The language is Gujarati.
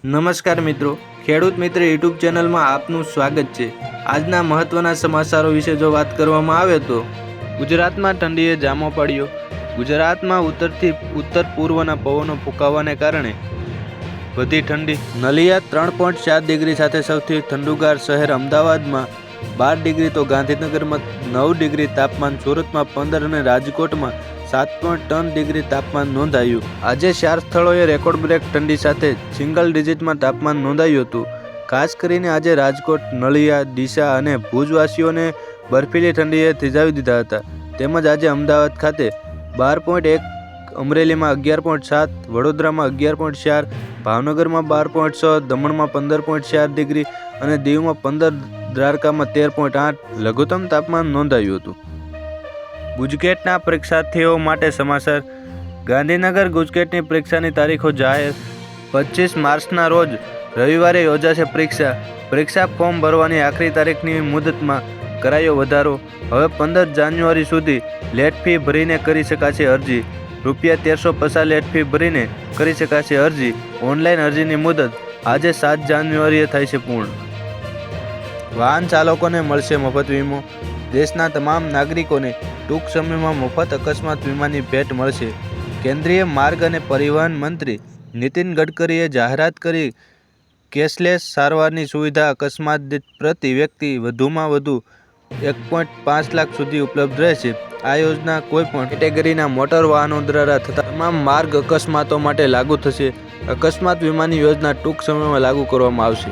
નમસ્કાર મિત્રો, ખેડૂત મિત્ર યુટ્યુબ ચેનલમાં આપનું સ્વાગત છે। આજના મહત્વના સમાચારો વિશે જો વાત કરવામાં આવે તો ગુજરાતમાં ઠંડીએ જામો પાડ્યો। ગુજરાતમાં ઉત્તરથી ઉત્તર પૂર્વના પવનો ફૂંકાવાને કારણે વધી ઠંડી। નલિયા 3.4 ડિગ્રી સાથે સૌથી ઠંડુગાર શહેર અમદાવાદમાં 12 ડિગ્રી તો ગાંધીનગરમાં 9 ડિગ્રી તાપમાન, સુરતમાં 15 અને રાજકોટમાં 7.3 ડિગ્રી તાપમાન નોંધાયું। આજે 4 સ્થળોએ રેકોર્ડ બ્રેક ઠંડી સાથે સિંગલ ડિજિટમાં તાપમાન નોંધાયું હતું। ખાસ કરીને આજે રાજકોટ, નલિયા, ડીસા અને ભુજવાસીઓને બર્ફીલી ઠંડીએ થીજાવી દીધા હતા। તેમજ આજે અમદાવાદ ખાતે 12.1, અમરેલીમાં 11.7, વડોદરામાં 11.4, ભાવનગરમાં 12.6, દમણમાં 15.4 ડિગ્રી અને દીવમાં 15, દ્વારકામાં 13.8 લઘુત્તમ તાપમાન નોંધાયું હતું। ગુજકેટના પરીક્ષાર્થીઓ માટે સમાચાર। ગાંધીનગર ગુજકેટની પરીક્ષાની તારીખો જાહેર। 25 માર્ચના રોજ રવિવારે યોજાશે પરીક્ષા। પરીક્ષા ફોર્મ ભરવાની આખરી તારીખની મુદતમાં કરાયો વધારો। હવે 15 જાન્યુઆરી સુધી લેટ ફી ભરીને કરી શકાશે અરજી। ₹1350 લેટ ફી ભરીને કરી શકાશે અરજી। ઓનલાઈન અરજીની મુદત આજે 7 જાન્યુઆરીએ થાય છે પૂર્ણ। વાહન ચાલકોને મળશે મફત વીમો। દેશના તમામ નાગરિકોને ટૂંક સમયમાં મફત અકસ્માત વીમાની ભેટ મળશે। કેન્દ્રીય માર્ગ અને પરિવહન મંત્રી નીતિન ગડકરીએ જાહેરાત કરી કેશલેસ સારવારની સુવિધા અકસ્માત દીઠ પ્રતિ વ્યક્તિ વધુમાં વધુ 1.5 લાખ સુધી ઉપલબ્ધ રહેશે। આ યોજના કોઈપણ કેટેગરીના મોટર વાહનો દ્વારા થતા તમામ માર્ગ અકસ્માતો માટે લાગુ થશે। અકસ્માત વીમાની યોજના ટૂંક સમયમાં લાગુ કરવામાં આવશે।